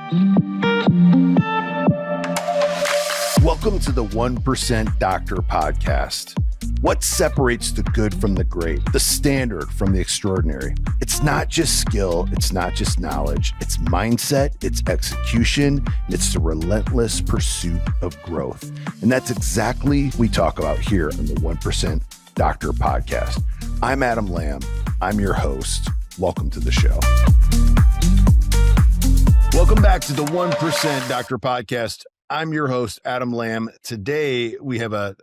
Welcome to the 1% Doctor Podcast. What separates the good from the great, the standard from the extraordinary? It's not just skill, it's not just knowledge, it's mindset, it's execution, it's the relentless pursuit of growth. And that's exactly what we talk about here on the 1% Doctor Podcast. I'm Adam Lamb. I'm your host. Welcome to the show. Welcome back to the 1% Doctor Podcast. I'm your host, Adam Lamb. Today, we have a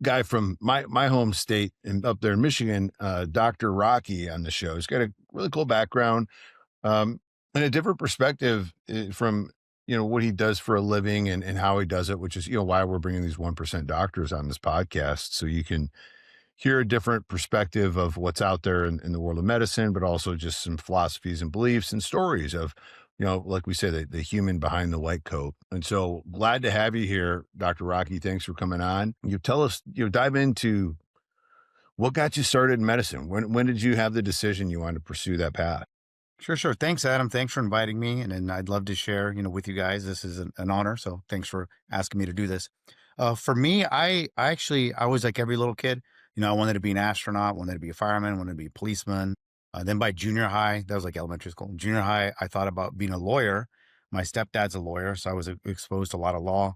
guy from my home state and up there in Michigan, Dr. Rocky on the show. He's got a really cool background and a different perspective from, what he does for a living and how he does it, which is, why we're bringing these 1% doctors on this podcast. So you can hear a different perspective of what's out there in the world of medicine, but also just some philosophies and beliefs and stories of, like we say, the human behind the white coat. And so glad to have you here, Dr. Rocky. Thanks for coming on. You tell us, dive into what got you started in medicine. When did you have the decision you wanted to pursue that path? Sure. Thanks, Adam. Thanks for inviting me. And I'd love to share, with you guys. This is an honor. So thanks for asking me to do this. For me, I was like every little kid. I wanted to be an astronaut, wanted to be a fireman, wanted to be a policeman. Then by junior high, that was like elementary school. Junior high, I thought about being a lawyer. My stepdad's a lawyer, so I was exposed to a lot of law.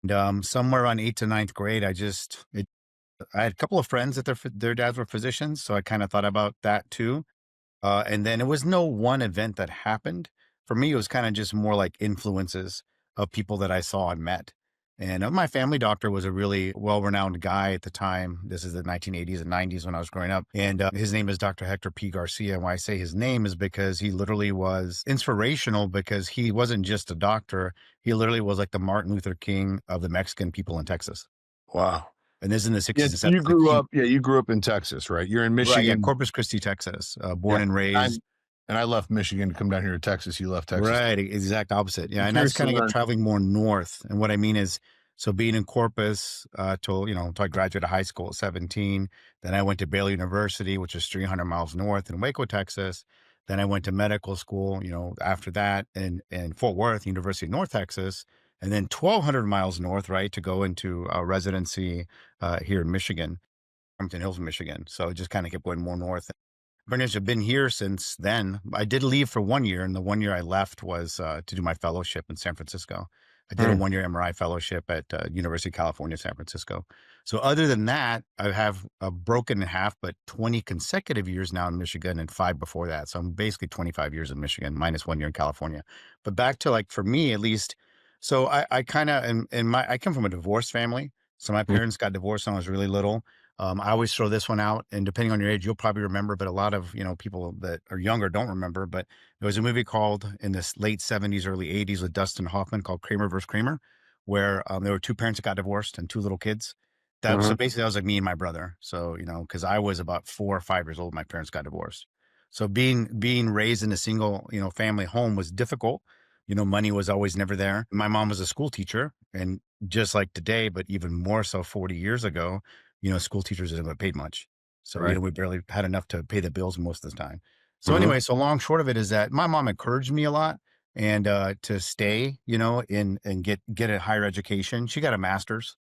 And somewhere around 8th to 9th grade, I had a couple of friends that their dads were physicians, so I kind of thought about that too. And then it was no one event that happened. For me, it was kind of just more like influences of people that I saw and met. And my family doctor was a really well-renowned guy at the time. This is the 1980s and 90s when I was growing up. And his name is Dr. Hector P. Garcia. And why I say his name is because he literally was inspirational, because he wasn't just a doctor. He literally was like the Martin Luther King of the Mexican people in Texas. Wow. And this is in the 60s and 70s. You grew up in Texas, right? You're in Michigan. Right, yeah, Corpus Christi, Texas, born and raised. And I left Michigan to come down here to Texas. You left Texas. Right, exact opposite. Yeah, and that's kind of traveling more north. And what I mean is, so being in Corpus till I graduated high school at 17. Then I went to Baylor University, which is 300 miles north in Waco, Texas. Then I went to medical school, after that in Fort Worth, University of North Texas. And then 1,200 miles north, right, to go into residency here in Michigan, Hampton Hills, Michigan. So it just kind of kept going more north. Pretty much I've been here since then. I did leave for 1 year, and the 1 year I left was to do my fellowship in San Francisco. I did a 1-year MRI fellowship at University of California, San Francisco. So other than that, I have broken in half, but 20 consecutive years now in Michigan and 5 before that. So I'm basically 25 years in Michigan, minus 1 year in California. But back to, like, for me at least, so I kind of, I come from a divorced family. So my parents got divorced when I was really little. I always throw this one out, and depending on your age, you'll probably remember, but a lot of, people that are younger don't remember. But there was a movie called in the late 70s, early 80s with Dustin Hoffman called Kramer versus Kramer, where there were 2 parents that got divorced and 2 little kids. So basically that was like me and my brother. So, because I was about 4 or 5 years old, my parents got divorced. So being raised in a single, family home was difficult. Money was always never there. My mom was a school teacher, and just like today, but even more so 40 years ago, school teachers didn't get paid much. So, Right. We barely had enough to pay the bills most of the time. So anyway, so long short of it is that my mom encouraged me a lot and to stay, and get a higher education. She got a master's.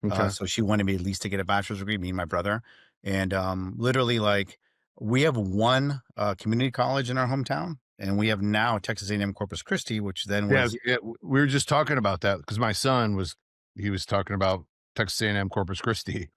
Okay. So she wanted me at least to get a bachelor's degree, me and my brother. And literally, like, we have one community college in our hometown, and we have now Texas A&M Corpus Christi, which then was. Yeah, we were just talking about that because my son was talking about Texas A&M Corpus Christi.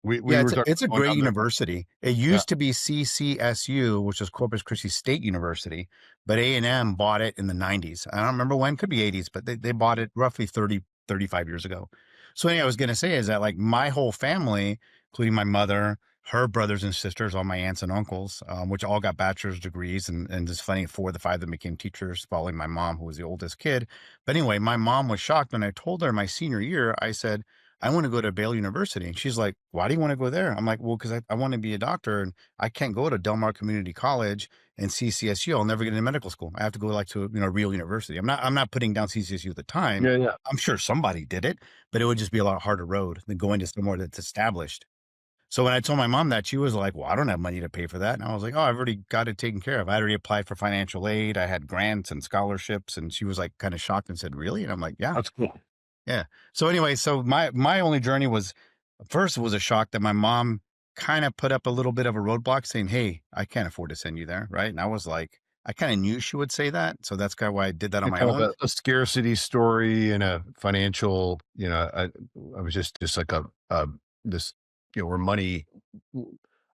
It's a great university. It used to be CCSU, which is Corpus Christi State University, but A&M bought it in the 90s. I don't remember when, could be 80s, but they bought it roughly 35 years ago. So anyway, I was going to say is that, like, my whole family, including my mother, her brothers and sisters, all my aunts and uncles, which all got bachelor's degrees. And it's funny, 4 of the 5 of them became teachers following my mom, who was the oldest kid. But anyway, my mom was shocked when I told her my senior year, I said, I want to go to Baylor University. And she's like, why do you want to go there? I'm like, well, because I want to be a doctor, and I can't go to Del Mar Community College and CCSU. I'll never get into medical school. I have to go, like, to a real university. I'm not putting down CCSU at the time. Yeah. I'm sure somebody did it, but it would just be a lot harder road than going to somewhere that's established. So when I told my mom that, she was like, well, I don't have money to pay for that. And I was like, oh, I've already got it taken care of. I already applied for financial aid. I had grants and scholarships. And she was like kind of shocked and said, really? And I'm like, yeah, That's cool. yeah. So anyway, so my only journey was, first it was a shock that my mom kind of put up a little bit of a roadblock saying, hey, I can't afford to send you there. Right. And I was like, I kind of knew she would say that. So that's kind of why I did that on A my kind of own. a scarcity story and a financial, I was just like this, where money,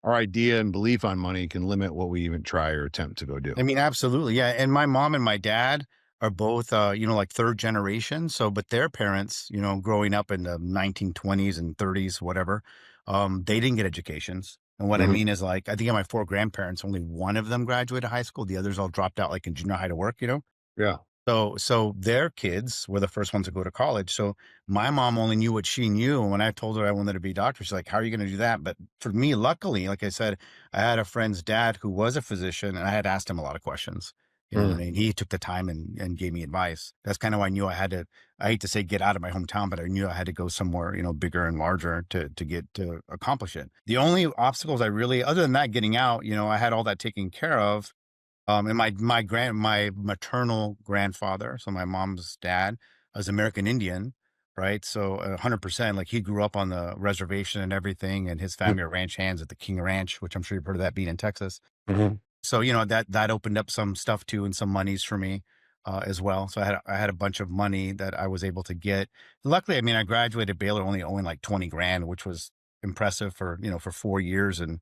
our idea and belief on money can limit what we even try or attempt to go do. I mean, absolutely. Yeah. And my mom and my dad are both, like third generation. So, but their parents, growing up in the 1920s and 30s, whatever, they didn't get educations. And what I Mhm. mean is like, I think of my four grandparents, only one of them graduated high school. The others all dropped out like in junior high to work. Yeah. So their kids were the first ones to go to college. So my mom only knew what she knew. And when I told her I wanted to be a doctor, she's like, how are you going to do that? But for me, luckily, like I said, I had a friend's dad who was a physician and I had asked him a lot of questions. Mm. And he took the time and gave me advice. That's kind of why I knew I had to, I hate to say get out of my hometown, but I knew I had to go somewhere, bigger and larger to get to accomplish it. The only obstacles I really, other than that, getting out, I had all that taken care of. And my maternal grandfather, so my mom's dad, was American Indian, right? So 100%, like he grew up on the reservation and everything, and his Mm. family are ranch hands at the King Ranch, which I'm sure you've heard of that being in Texas. Mhm. So, that opened up some stuff too and some monies for me, as well. So I had a bunch of money that I was able to get. Luckily, I mean, I graduated Baylor only owing like 20 grand, which was impressive for 4 years and,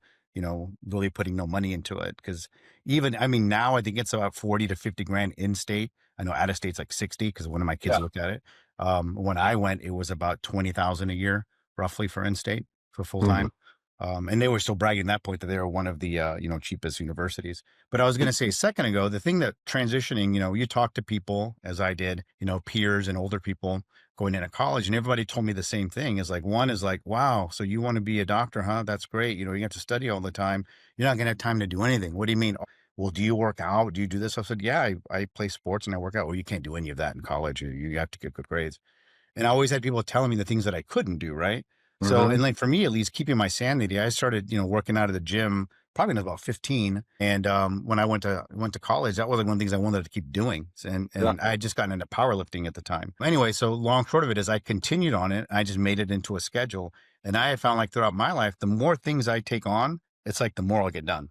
really putting no money into it. Cause even, I mean, now I think it's about 40 to 50 grand in state. I know out of state's like 60 because one of my kids Yeah. looked at it. When I went, it was about 20,000 a year roughly for in state for full Mhm. time. And they were still bragging at that point that they were one of the, cheapest universities. But I was going to say a second ago, the thing that transitioning, you talk to people as I did, peers and older people going into college, and everybody told me the same thing is like, one is like, wow, so you want to be a doctor, huh? That's great. You have to study all the time. You're not going to have time to do anything. What do you mean? "Oh, well, do you work out? Do you do this?" I said, yeah, I play sports and I work out. Well, you can't do any of that in college. You have to get good grades. And I always had people telling me the things that I couldn't do, right? So, Mhm. and like for me, at least keeping my sanity, I started, working out of the gym probably when I was about 15. And when I went to college, that was like one of the things I wanted to keep doing. Yeah. And I had just gotten into powerlifting at the time. Anyway, so long short of it is I continued on it. I just made it into a schedule. And I have found like throughout my life, the more things I take on, it's like the more I'll get done.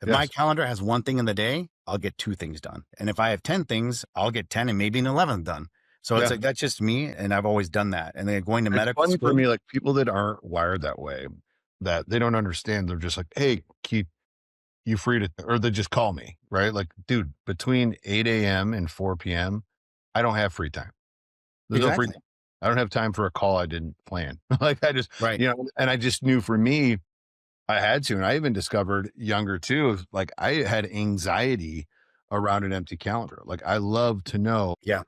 If my Yes. calendar has one thing in the day, I'll get two things done. And if I have 10 things, I'll get 10 and maybe an 11th done. So it's Yeah. like, that's just me. And I've always done that. And then going to It's medical funny for school. me, like people that aren't wired that way, that they don't understand. They're just like, "Hey, keep you free to," or they just call me, right? Like, dude, between 8 a.m. and 4 p.m., I don't have free time. There's no free Exactly. time. I don't have time for a call I didn't plan. Like I just, Right. and I just knew for me, I had to. And I even discovered younger too, like I had anxiety around an empty calendar. Like I love to know Yeah.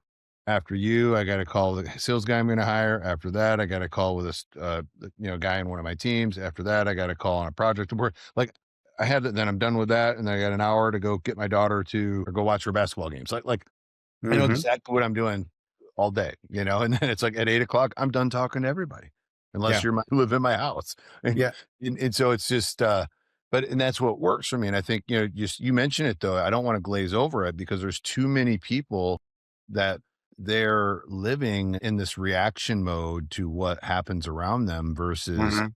after you, I got to call the sales guy I'm going to hire. After that, I got to call with guy in one of my teams. After that, I got to call on a project to work. Like I had that, then I'm done with that. And then I got an hour to go get my daughter to, or go watch her basketball games. Like I know Hmm. exactly what I'm doing all day, and then it's like at 8 o'clock, I'm done talking to everybody, unless Yeah. you're you live in my house. And, Yeah. and so it's just, and that's what works for me. And I think, just you mentioned it though. I don't want to glaze over it because there's too many people that they're living in this reaction mode to what happens around them versus Hmm.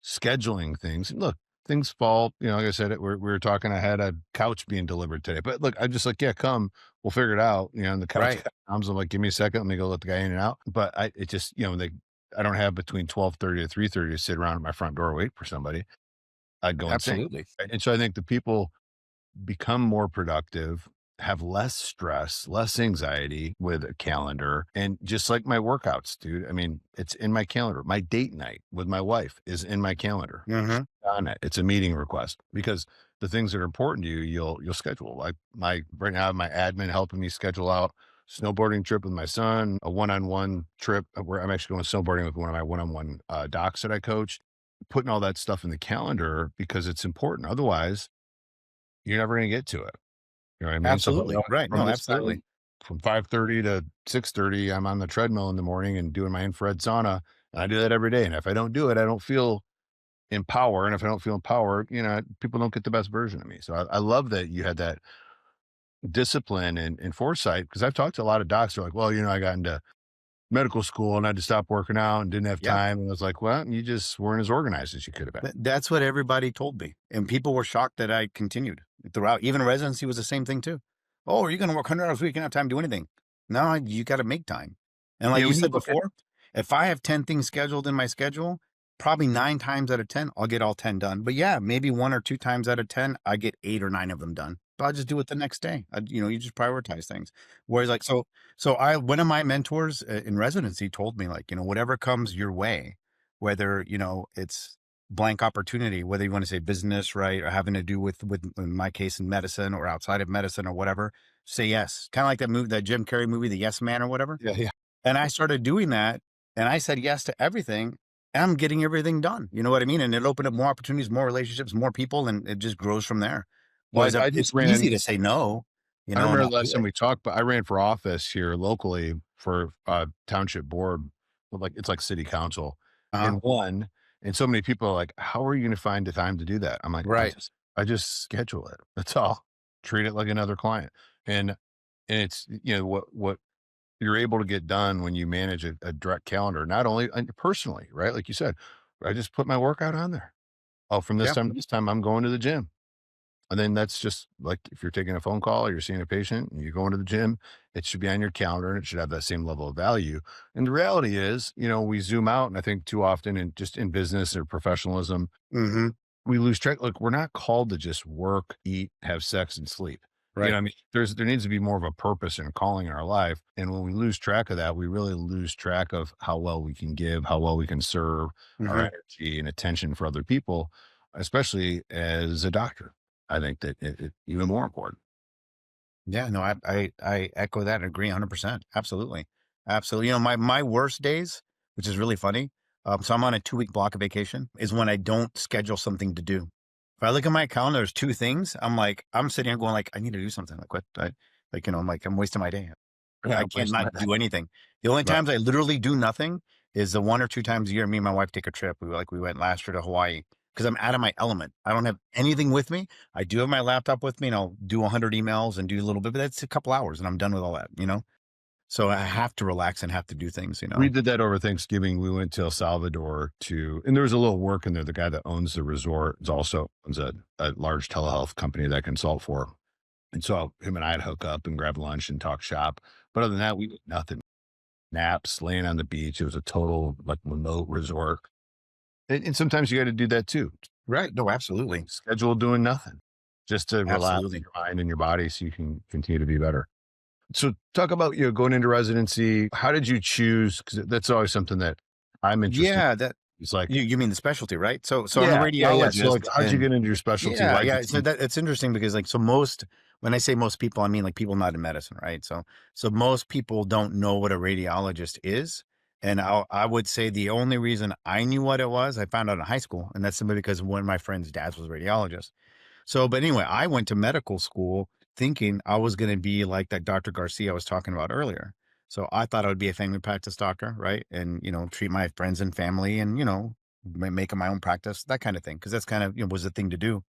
scheduling things. And look, things fall, like I said, we were talking, I had a couch being delivered today, but look, I'm just like, yeah, come, we'll figure it out. And the couch Right. guy comes, I'm like, give me a second. Let me go let the guy in and out. But it just, I don't have between 12:30 to 3:30 to sit around at my front door, wait for somebody. I'd go insane. Absolutely. Right? And so I think the people become more productive, have less stress, less anxiety with a calendar. And just like my workouts, dude, I mean, it's in my calendar. My date night with my wife is in my calendar. Hmm. On it. It's a meeting request because the things that are important to you, you'll schedule. Like my right now, my admin helping me schedule out snowboarding trip with my son, a one-on-one trip where I'm actually going snowboarding with one of my one-on-one docs that I coach, putting all that stuff in the calendar because it's important. Otherwise, you're never going to get to it. You know what I mean? So Absolutely. Right. from No, this absolutely. time, from 5:30 to 6:30, I'm on the treadmill in the morning and doing my infrared sauna. And I do that every day. And if I don't do it, I don't feel empower. And if I don't feel empowered, people don't get the best version of me. So I love that you had that discipline and foresight, because I've talked to a lot of docs who are like, well, I got into medical school and I had to stop working out and didn't have Yeah. time. And I was like, well, you just weren't as organized as you could have been. That's what everybody told me, and people were shocked that I continued throughout. Even residency was the same thing too. "Oh, are you gonna work 100 hours a week and have time to do anything?" No, you gotta make time. And like Yeah, you when you said look at before, if I have 10 things scheduled in my schedule, probably 9 times out of 10, I'll get all 10 done. But yeah, maybe 1 or 2 times out of 10, I get 8 or 9 of them done. But I'll just do it the next day. You just prioritize things. Whereas like, one of my mentors in residency told me, like, whatever comes your way, whether, it's blank opportunity, whether you want to say business, right, or having to do with in my case in medicine or outside of medicine or whatever, say yes. Kind of like that movie, that Jim Carrey movie, The Yes Man or whatever. yeah, yeah. And I started doing that, and I said yes to everything, and I'm getting everything done. You know what I mean? And it opened up more opportunities, more relationships, more people, and it just grows from there. Well, Whereas I it's just easy ran. to say no, I and remember not the do last time it. we talked, but I ran for office here locally for a township board, like it's like city council, Uh-huh. and won. And so many people are like, "How are you going to find the time to do that?" I'm like, Right. I just schedule it. That's all. Treat it like another client, and it's what you're able to get done when you manage a direct calendar, not only personally, right? Like you said, I just put my workout on there. Oh, from this Yeah. time to this time, I'm going to the gym. And then that's just like if you're taking a phone call or you're seeing a patient and you're going to the gym, it should be on your calendar and it should have that same level of value. And the reality is, we zoom out, and I think too often in just in business or professionalism, Hmm. we lose track. Look, we're not called to just work, eat, have sex, and sleep. Right. I mean, there needs to be more of a purpose and calling in our life. And when we lose track of that, we really lose track of how well we can give, how well we can serve our Hmm. energy and attention for other people, especially as a doctor. I think that it even more important. Yeah, no, I echo that and agree 100%. Absolutely. Absolutely. My worst days, which is really funny. So I'm on a 2-week block of vacation, is when I don't schedule something to do. If I look at my calendar, there's 2 things. I'm sitting here going like, I need to do something. Like what? I'm like, I'm wasting my day. Yeah, I can't waste my not do anything. The only right. times I literally do nothing is the 1 or 2 times a year me and my wife take a trip. We went last year to Hawaii because I'm out of my element. I don't have anything with me. I do have my laptop with me, and I'll do 100 emails and do a little bit, but that's a couple hours and I'm done with all that. So I have to relax and have to do things. We did that over Thanksgiving. We went to El Salvador and there was a little work in there. The guy that owns the resort is also owns a large telehealth company that I consult for. And so him and I would hook up and grab lunch and talk shop. But other than that, we did nothing. Naps, laying on the beach. It was a total like remote resort. And sometimes you got to do that too. Right. No, absolutely. Schedule doing nothing just to relax Absolutely. your mind and your body so you can continue to be better. So talk about, going into residency. How did you choose? Because that's always something that I'm interested. Yeah, that It's like, you mean the specialty, right? So I'm a yeah. So radiologist, like, how'd you and get into your specialty? yeah, Why'd you yeah. So choose? that it's interesting because like when I say most people, I mean like people not in medicine, right? So most people don't know what a radiologist is. And I would say the only reason I knew what it was, I found out in high school, and that's simply because one of my friends' dads was a radiologist. So, but anyway, I went to medical school thinking I was going to be like that Dr. Garcia I was talking about earlier. So I thought I would be a family practice doctor, right? And, treat my friends and family and, make my own practice, that kind of thing. Cause that's kind of, was the thing to do.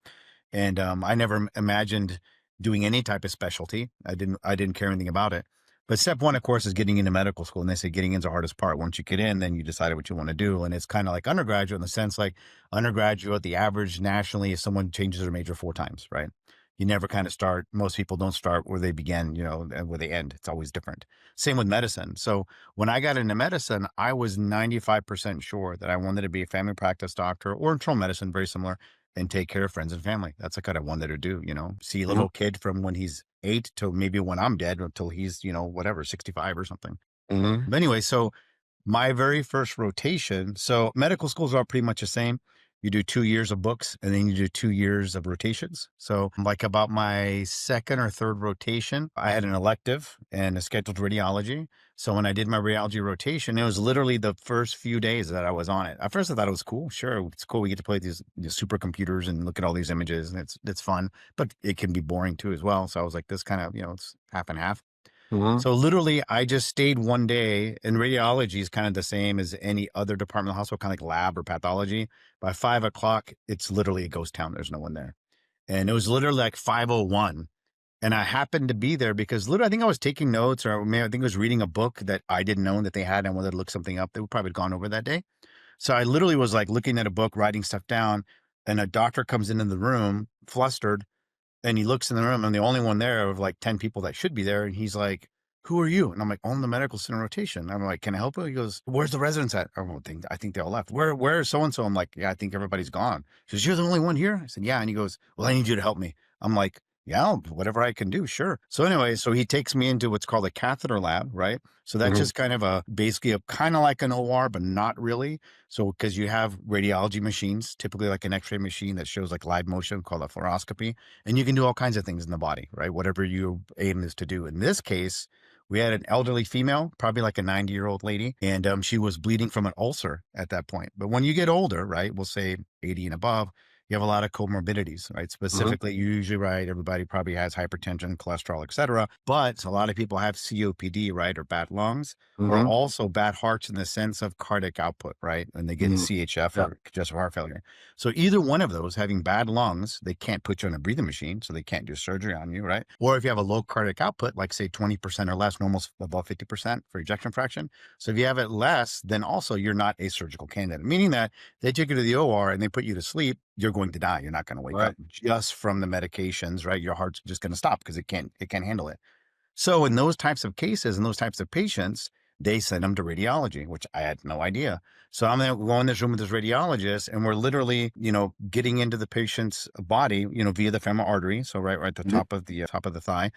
And I never imagined doing any type of specialty. I didn't care anything about it. But step one, of course, is getting into medical school. And they say getting into the hardest part. Once you get in, then you decide what you want to do. And it's kind of like undergraduate in the sense like undergraduate, the average nationally is someone changes their major 4 times, right? You never kind of start, most people don't start where they begin, and where they end. It's always different. Same with medicine. So when I got into medicine, I was 95% sure that I wanted to be a family practice doctor or internal medicine, very similar, and take care of friends and family. That's what I wanted to do. See a Mhm, little kid from when he's 8 till maybe when I'm dead until he's, whatever, 65 or something. mhm. But anyway, so my very first rotation, so medical schools are pretty much the same. You do 2 years of books and then you do 2 years of rotations. So, like about my second or third rotation, I had an elective and a scheduled radiology. So, when I did my radiology rotation, it was literally the first few days that I was on it. At first, I thought it was cool. Sure, it's cool. We get to play these supercomputers and look at all these images, and it's fun, but it can be boring too as well. So, I was like, this kind of, it's half and half. Mhm. So literally, I just stayed one day, and radiology is kind of the same as any other department of the hospital, kind of like lab or pathology. By 5 o'clock, it's literally a ghost town. There's no one there. And it was literally like 5:01. And I happened to be there because literally, I think I was taking notes, or maybe I think I was reading a book that I didn't know that they had, and I wanted to look something up. They would probably had gone over that day. So I literally was like looking at a book, writing stuff down, and a doctor comes into the room, flustered, and he looks in the room. I'm the only one there of like 10 people that should be there. And he's like, "Who are you?" And I'm like, "On the medical center rotation." I'm like, "Can I help you?" He goes, "Where's the residents at?" I think they all left. Where is so-and-so? I'm like, "Yeah, I think everybody's gone." He goes, "You're the only one here?" I said, "Yeah." And he goes, "Well, I need you to help me." I'm like, "Yeah, whatever I can do. Sure." So anyway, so he takes me into what's called a catheter lab, right? So that's Mhm. just kind of basically a kind of like an OR, but not really. So, because you have radiology machines, typically like an X-ray machine that shows like live motion called a fluoroscopy, and you can do all kinds of things in the body, right? Whatever your aim is to do. In this case, we had an elderly female, probably like a 90-year-old lady, and she was bleeding from an ulcer at that point. But when you get older, right, we'll say 80 and above, you have a lot of comorbidities, right? Mhm. Specifically, usually, right, everybody probably has hypertension, cholesterol, etc. But a lot of people have COPD, right, or bad lungs, or Mhm. also bad hearts in the sense of cardiac output, right? And they get Mhm. CHF, Yeah. or congestive heart failure. So either one of those, having bad lungs, they can't put you on a breathing machine, so they can't do surgery on you, right? Or if you have a low cardiac output, like say 20% or less, normal's above 50% for ejection fraction. So if you have it less, then also you're not a surgical candidate, meaning that they take you to the OR and they put you to sleep, you're going to die. You're not going to wake Right. up just from the medications, right? Your heart's just going to stop because it can't handle it. So in those types of cases and those types of patients, they send them to radiology, which I had no idea. So I'm going to go in this room with this radiologist, and we're literally, getting into the patient's body, via the femoral artery. So right at the Mhm. top of the thigh,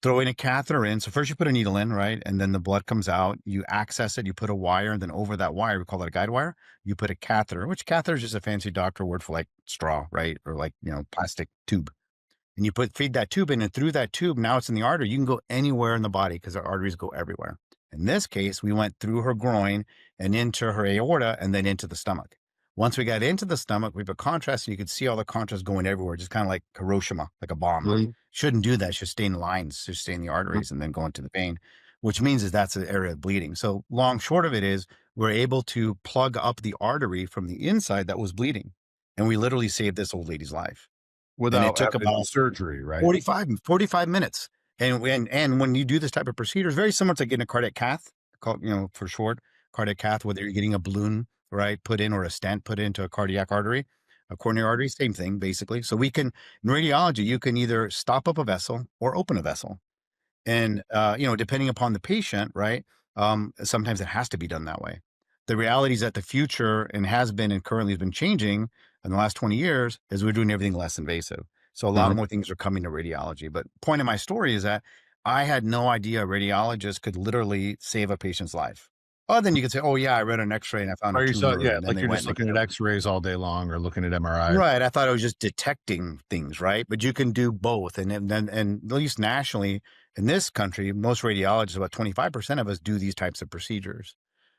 throwing a catheter in. So first you put a needle in, right? And then the blood comes out, you access it, you put a wire, and then over that wire, we call it a guide wire, you put a catheter, which catheter is just a fancy doctor word for like straw, right? Or like, plastic tube. And you feed that tube in, and through that tube, now it's in the artery. You can go anywhere in the body because our arteries go everywhere. In this case, we went through her groin and into her aorta and then into the stomach. Once we got into the stomach, we put contrast, and you could see all the contrast going everywhere, just kind of like Hiroshima, like a bomb. Mhm. Shouldn't do that. It should stay in lines, should stay in the Mhm. arteries and then go into the vein, which means is that's the area of bleeding. So long short of it is we're able to plug up the artery from the inside that was bleeding. And we literally saved this old lady's life. And it Without took having to do about surgery, right? 45 minutes. And when you do this type of procedure, it's very similar to getting a cardiac cath, called, for short, cardiac cath, whether you're getting a balloon, right, put in, or a stent put into a cardiac artery, a coronary artery, same thing, basically. So in radiology, you can either stop up a vessel or open a vessel. And, depending upon the patient, right? Sometimes it has to be done that way. The reality is that the future, and has been and currently has been changing in the last 20 years, is we're doing everything less invasive. So a lot Mhm. more things are coming to radiology. But point of my story is that I had no idea a radiologist could literally save a patient's life. Other than you could say, "Oh yeah, I read an X-ray and I found a Or you saw, tumor," yeah, and then like they you're went just and they looking at killed. X-rays all day long or looking at MRIs. Right, I thought I was just detecting things, right? But you can do both, and at least nationally, in this country, most radiologists, about 25% of us do these types of procedures.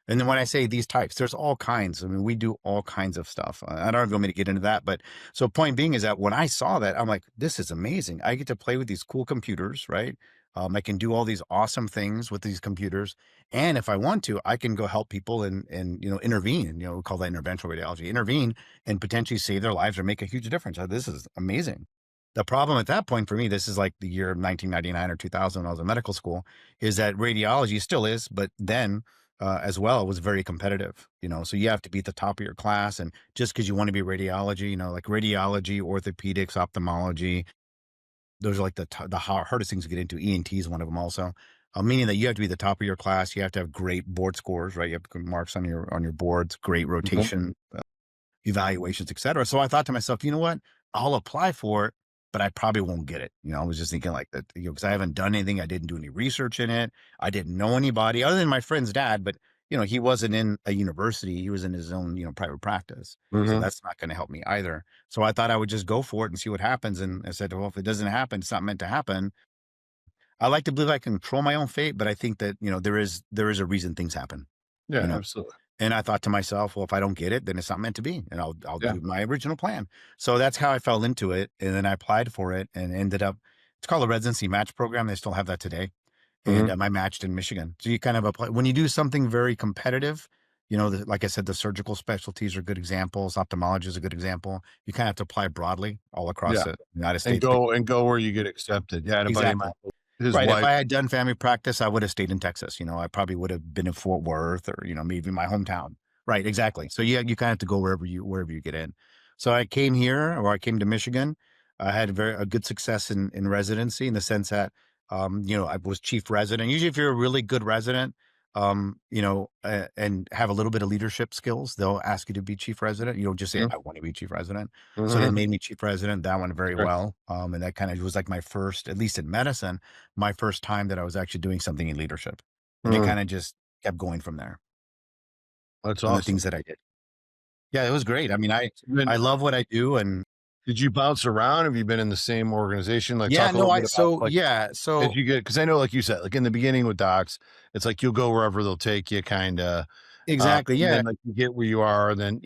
And then when I say these types, there's all kinds. I mean, we do all kinds of stuff. I don't know if you want me to get into that, but so point being is that when I saw that, I'm like, this is amazing. I get to play with these cool computers, right? I can do all these awesome things with these computers. And if I want to, I can go help people and intervene. We call that interventional radiology, intervene and potentially save their lives or make a huge difference. This is amazing. The problem at that point for me, this is like the year of 1999 or 2000 when I was in medical school, is that radiology still is, but then as well, was very competitive. So you have to be at the top of your class. And just because you want to be radiology, like radiology, orthopedics, ophthalmology, those are like the hardest things to get into. ENT is one of them also. Meaning that you have to be the top of your class. You have to have great board scores, right? You have good marks on your boards, great Mhm. rotation evaluations, et cetera. So I thought to myself, you know what? I'll apply for it, but I probably won't get it. I was just thinking like that, because I haven't done anything. I didn't do any research in it. I didn't know anybody other than my friend's dad, but he wasn't in a university. He was in his own, private practice. So Mhm. that's not going to help me either. So I thought I would just go for it and see what happens. And I said, well, if it doesn't happen, it's not meant to happen. I like to believe I control my own fate, but I think that, there is a reason things happen, Yeah, you know, absolutely. and I thought to myself, well, if I don't get it, then it's not meant to be, and I'll Yeah. do my original plan. So that's how I fell into it, and then I applied for it and ended up. It's called a residency match program. They still have that today, and Mhm. I matched in Michigan. So you kind of apply when you do something very competitive. Like I said, the surgical specialties are good examples. Ophthalmology is a good example. You kind of have to apply broadly all across Yeah, the United and States. go where you get accepted. Yeah, I had a buddy of Exactly. mine, his Right. If wife. I had done family practice, I would have stayed in Texas. I probably would have been in Fort Worth or, maybe my hometown. Right. Exactly. So you kind of have to go wherever you get in. So I came here, or I came to Michigan. I had a good success in residency, in the sense that, I was chief resident. Usually if you're a really good resident, and have a little bit of leadership skills, they'll ask you to be chief resident. You don't just say, Mhm, I want to be chief resident. So they mhm. made me chief resident. That went very Sure. well. And that kind of was like my first, at least in medicine, my first time that I was actually doing something in leadership. And it Mm, kind of just kept going from there that's on the awesome. things that I did. Yeah, it was great. I mean, I So then, I love what I do. And did you bounce around? Have you been in the same organization? Like, yeah, talk a no, little I bit about, so like, yeah, as so you get, because I know, like you said, like in the beginning with docs, it's like you'll go wherever they'll take you, kinda, exactly. and Yeah, then, like, you get where you are, then,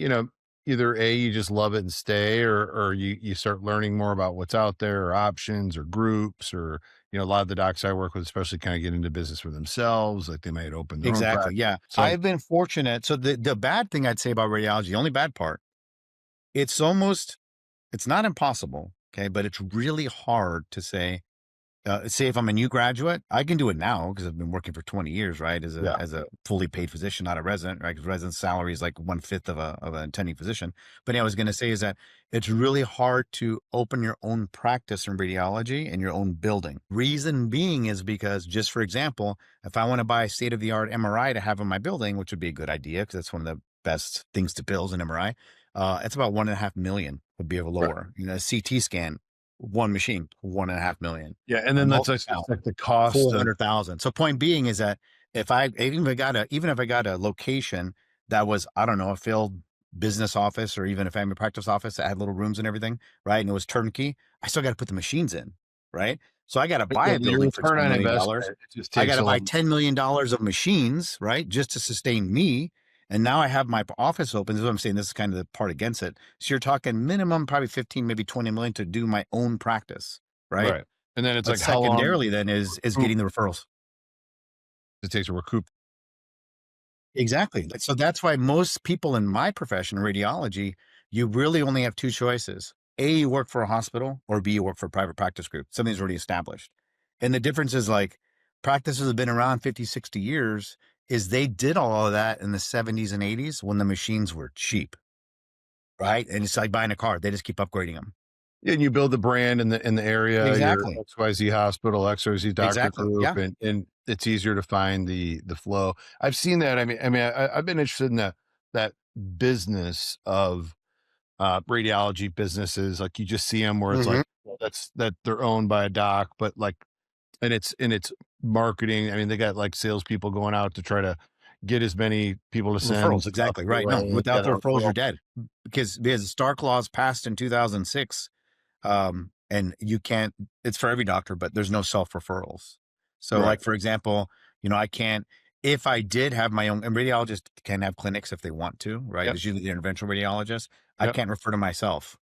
either A, you just love it and stay, or you start learning more about what's out there, or options, or groups, or, a lot of the docs I work with, especially, kinda get into business for themselves, like, they might open their own exactly. practice. Yeah. So I've been fortunate. So the bad thing I'd say about radiology, the only bad part, it's almost it's not impossible, okay, but it's really hard to say if I'm a new graduate, I can do it now because I've been working for 20 years, right? As a yeah, as a fully paid physician, not a resident, right? Because resident salary is like 1/5 of an attending physician. But yeah, I was going to say is that it's really hard to open your own practice in radiology in your own building. Reason being is because, just for example, if I want to buy a state of the art MRI to have in my building, which would be a good idea because that's one of the best things to build, an MRI. It's about 1.5 million would be a right. lower. A CT scan, one machine, 1.5 million. Yeah, and A then that's, like, multiple, it's like the cost of 400,000. So point being is that even if I got a location that was, I don't know, a failed business office or even a family practice office that had little rooms and everything, right? And it was turnkey, I still got to put the machines in, right? So I got to buy yeah, a your building for return $10 on million. investment, it just I got takes to a buy long. $10 million of machines, right? Just to sustain me. And now I have my office open. This is what I'm saying. This is kind of the part against it. So you're talking minimum, probably 15, maybe 20 million to do my own practice, right? Right, and then it's But like, how long secondarily then is recoup getting the referrals. it takes to recoup. Exactly. So that's why most people in my profession, radiology, you really only have two choices. A, you work for a hospital, or B, you work for a private practice group. Something's already established. And the difference is, like, practices have been around 50, 60 years, is they did all of that in the 70s and 80s when the machines were cheap, right? And it's like buying a car. They just keep upgrading them. And you build the brand in the area, your Exactly. XYZ hospital, XYZ doctor Exactly. group, Yeah. and it's easier to find the flow. I've seen that. I've been interested in that business of, radiology businesses. Like, you just see them where it's Hmm. like, well, that they're owned by a doc, but, like, and it's marketing. I mean, they got, like, salespeople going out to try to get as many people to send Referrals. stuff Exactly. their Right. No, way. Yeah, without the the referrals, you're referral. dead, because the Star Clause passed in 2006. And you can't, it's for every doctor, but there's no self referrals. So, Right. like, for example, I can't, if I did have my own, and radiologists can have clinics if they want to, right? Yep. There's usually the interventional radiologist. I Yep. can't refer to myself,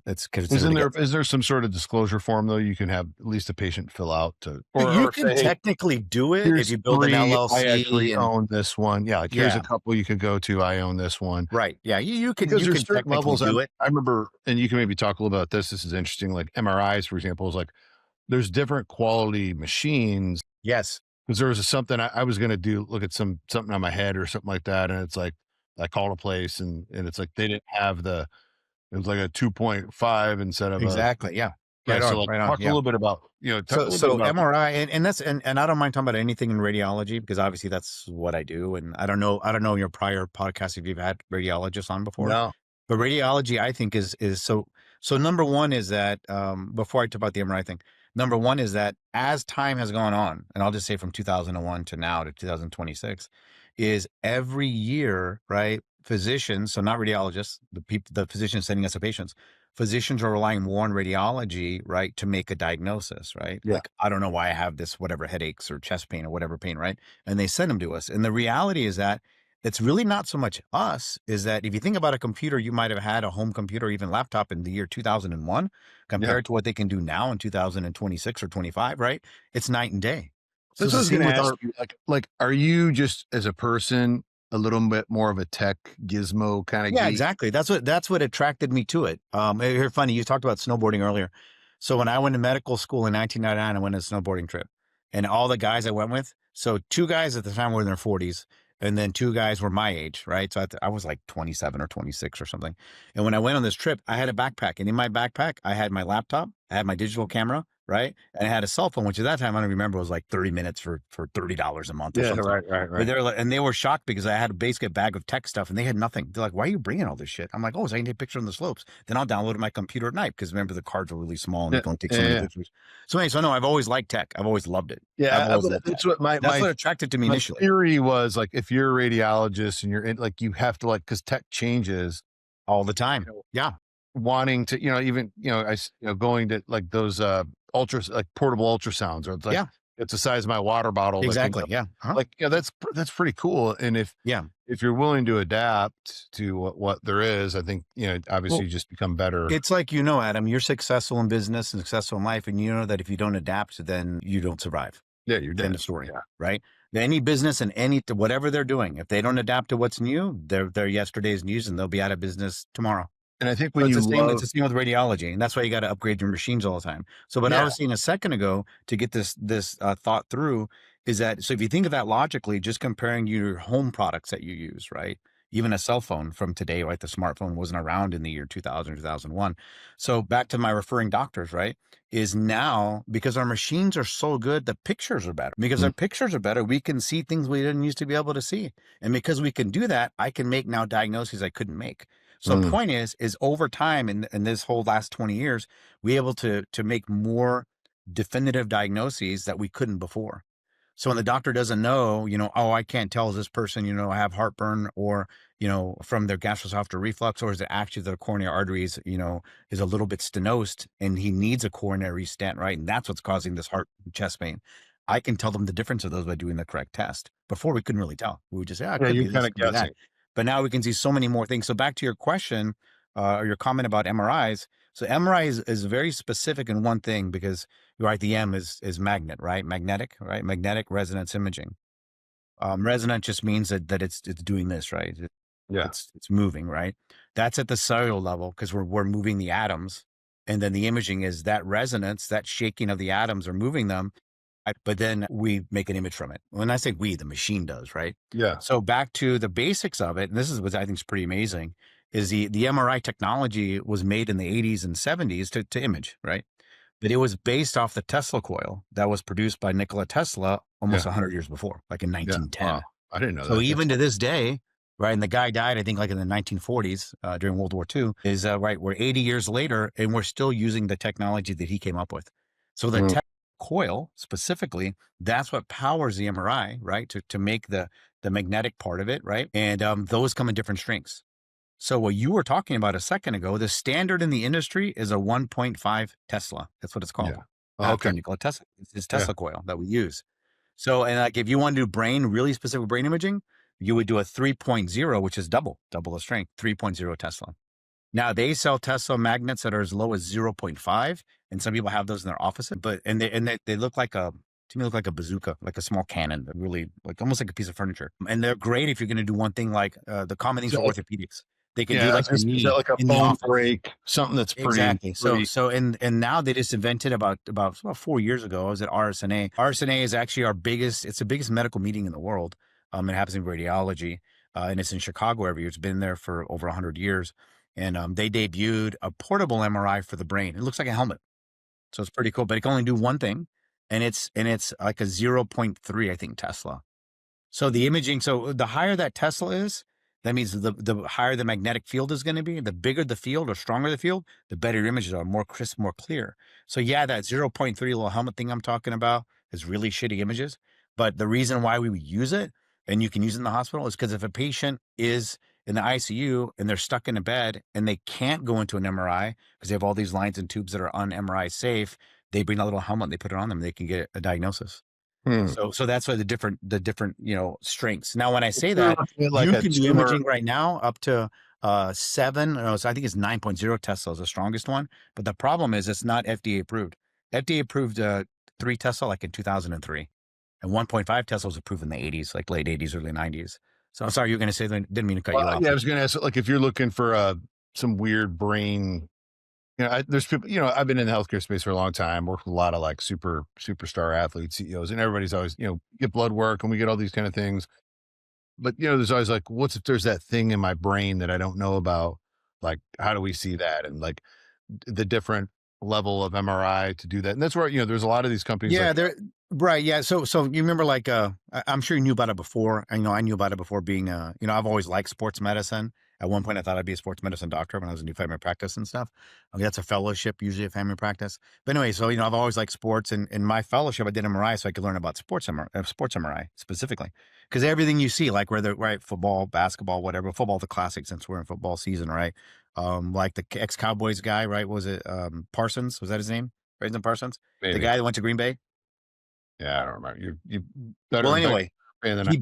it's because it's Isn't there against. is there some sort of disclosure form, though, you can have at least a patient fill out to, You or can say, "Hey, technically do it if here's you build an 3, I LLC actually and own this one." Yeah, like, here's a yeah, couple you could go to, I own this one. right. Yeah. You can, Because you there's can certain technically levels, do it. I remember, and you can maybe talk a little about this is interesting, like MRIs, for example, is like, there's different quality machines. Yes. Because there was something I was gonna look at something on my head or something like that, and it's like, I called a place, and it's like they didn't have it was like a 2.5 instead of a. Exactly. Yeah. Yeah, Right so, on. like, Right on. talk a Yeah. little bit about, talk a So little bit so about. MRI, and I don't mind talking about anything in radiology because obviously that's what I do. And I don't know your prior podcast if you've had radiologists on before, No. but radiology I think is so number one is that before I talk about the MRI thing, number one is that as time has gone on, and I'll just say from 2001 to now to 2026, is every year, right? Physicians, so not radiologists, the physicians sending us the patients, physicians are relying more on radiology, right, to make a diagnosis, right? Yeah. Like, I don't know why I have this, whatever, headaches or chest pain or whatever pain, right? And they send them to us. And the reality is that it's really not so much us, is that if you think about a computer, you might have had a home computer or even laptop in the year 2001 Yeah. compared to what they can do now in 2026 or 25, right? It's night and day. So That's it's what I the was going same to with ask our, you. Like, are you just as a person a little bit more of a tech gizmo kind of yeah, geek? exactly. That's what attracted me to it. Here, funny, you talked about snowboarding earlier. So when I went to medical school in 1999, I went on a snowboarding trip, and all the guys I went with, so two guys at the time were in their 40s, and then two guys were my age, right? So I was like 27 or 26 or something. And when I went on this trip, I had a backpack, and in my backpack, I had my laptop, I had my digital camera, right, and I had a cell phone, which at that time I don't remember was like 30 minutes for $30 a month or Yeah, something. But right. they're like, and they were shocked because I had a basic bag of tech stuff and they had nothing. They're like, "Why are you bringing all this shit?" I'm like, "Oh, so I can take pictures on the slopes. Then I'll download it on my computer at night because remember the cards are really small and you Yeah, can only take so many yeah, pictures." So anyway, so no, I've always liked tech. I've always loved it. I've yeah. always loved tech. That's what That's what attracted to me my initially. theory was. Like, if you're a radiologist and you're in, like, you have to, like, because tech changes, All the you time. know, Yeah, wanting to, even, going to like those like portable ultrasounds, or it's like yeah, it's the size of my water bottle that can exactly. go, Yeah. Uh-huh. like, that's pretty cool. And Yeah. if you're willing to adapt to what there is, I think, obviously Well, you just become better. it's like, Adam, you're successful in business and successful in life. And you know that if you don't adapt, then you don't survive. Yeah, you're End dead. of story, Yeah. right? Any business and whatever they're doing, if they don't adapt to what's new, they're yesterday's news and they'll be out of business tomorrow. And I think So when it's you the same. It's love, the same with radiology, and that's why you got to upgrade your machines all the time. So, what I yeah, was saying a second ago to get this thought through is that so if you think of that logically, just comparing your home products that you use, right? Even a cell phone from today, right? The smartphone wasn't around in the year 2000, 2001. So back to my referring doctors, right? Is now because our machines are so good, the pictures are better. Because mm, our pictures are better, we can see things we didn't used to be able to see. And because we can do that, I can make now diagnoses I couldn't make. So the mm, point is over time in this whole last 20 years, we able to make more definitive diagnoses that we couldn't before. So when the doctor doesn't know, oh, I can't tell is this person, I have heartburn or, from their gastroesophageal reflux, or is it actually their coronary arteries, is a little bit stenosed and he needs a coronary stent, right? And that's what's causing this heart and chest pain. I can tell them the difference of those by doing the correct test. Before we couldn't really tell. We would just say, it yeah, could you're be kind this, of could be that. guessing. But now we can see so many more things. So back to your question, or your comment about MRIs. So MRI is very specific in one thing because right, the M is magnet, right? Magnetic, right? Magnetic resonance imaging. Resonant just means that it's doing this, right? Yeah, It's moving, right? That's at the cellular level because we're moving the atoms, and then the imaging is that resonance, that shaking of the atoms or moving them. But then we make an image from it. When I say we, the machine does, right? yeah, So back to the basics of it, and this is what I think is pretty amazing, is the MRI technology was made in the 80s and 70s to image, right? But it was based off the Tesla coil that was produced by Nikola Tesla almost yeah, 100 years before, like in yeah. 1910. Wow, I didn't know So that. That's even to this day, right, and the guy died, I think, like in the 1940s during World War II, is right, we're 80 years later and we're still using the technology that he came up with. So the mm, Tesla coil specifically, that's what powers the MRI, right, to make the magnetic part of it, right? And those come in different strengths. So what you were talking about a second ago, the standard in the industry is a 1.5 Tesla. That's what it's called yeah. Oh, after okay. Nikola Tesla. It's his Yeah. Tesla coil that we use. So, and like if you want to do really specific brain imaging, you would do a 3.0, which is double the strength, 3.0 Tesla. Now they sell Tesla magnets that are as low as 0.5, and some people have those in their offices. But they look like to me look like a bazooka, like a small cannon, that really like almost like a piece of furniture. And they're great if you're going to do one thing like the common things for So, orthopedics. They can do yeah, I like was your gonna say, is that knee like a in the bone office. break? Something that's Exactly. So pretty. so and now they just invented about 4 years ago. I was at RSNA. RSNA is actually our biggest. It's the biggest medical meeting in the world. It happens in radiology, and it's in Chicago every year. It's been there for over 100 years, and they debuted a portable MRI for the brain. It looks like a helmet, so it's pretty cool. But it can only do one thing, and it's like a 0.3, I think, Tesla. So the imaging, so the higher that Tesla is, that means the higher the magnetic field is going to be. The bigger the field or stronger the field, the better your images are, more crisp, more clear. So yeah, that 0.3 little helmet thing I'm talking about is really shitty images. But the reason why we would use it, and you can use it in the hospital, is because if a patient is in the ICU and they're stuck in a bed and they can't go into an MRI because they have all these lines and tubes that are un-MRI safe, they bring a little helmet, they put it on them, they can get a diagnosis. Hmm. So that's why the different strengths. Now, when I If say you're that, looking at like you a can do tumor, imaging right now up to 7. No, so I think it's 9.0 Tesla is the strongest one. But the problem is it's not FDA approved. FDA approved 3 Tesla like in 2003. And 1.5 Tesla was approved in the 80s, like late 80s, early 90s. So I'm sorry, you're going to say that. Didn't mean to cut you Well, off. yeah, I was going to ask, like, if you're looking for some weird brain, there's people, I've been in the healthcare space for a long time, worked with a lot of like superstar athletes, CEOs, and everybody's always, get blood work and we get all these kind of things. But, there's always like, what's if there's that thing in my brain that I don't know about? Like, how do we see that? And like the different level of MRI to do that. And that's where, there's a lot of these companies Yeah, like, there right. Yeah. So you remember like I'm sure you knew about it before. I knew about it before being I've always liked sports medicine. At one point I thought I'd be a sports medicine doctor when I was in new family practice and stuff. I mean, that's a fellowship, usually a family practice. But anyway, so I've always liked sports, and in my fellowship I did MRI so I could learn about sports MRI specifically. Because everything you see, like whether right, football, basketball, whatever, football the classic since we're in football season, right? Like the ex-Cowboys guy, right? Was it Parsons? Was that his name? Braden Parsons? The maybe, guy that went to Green Bay? yeah, I don't remember. You better Well, bet anyway, than I.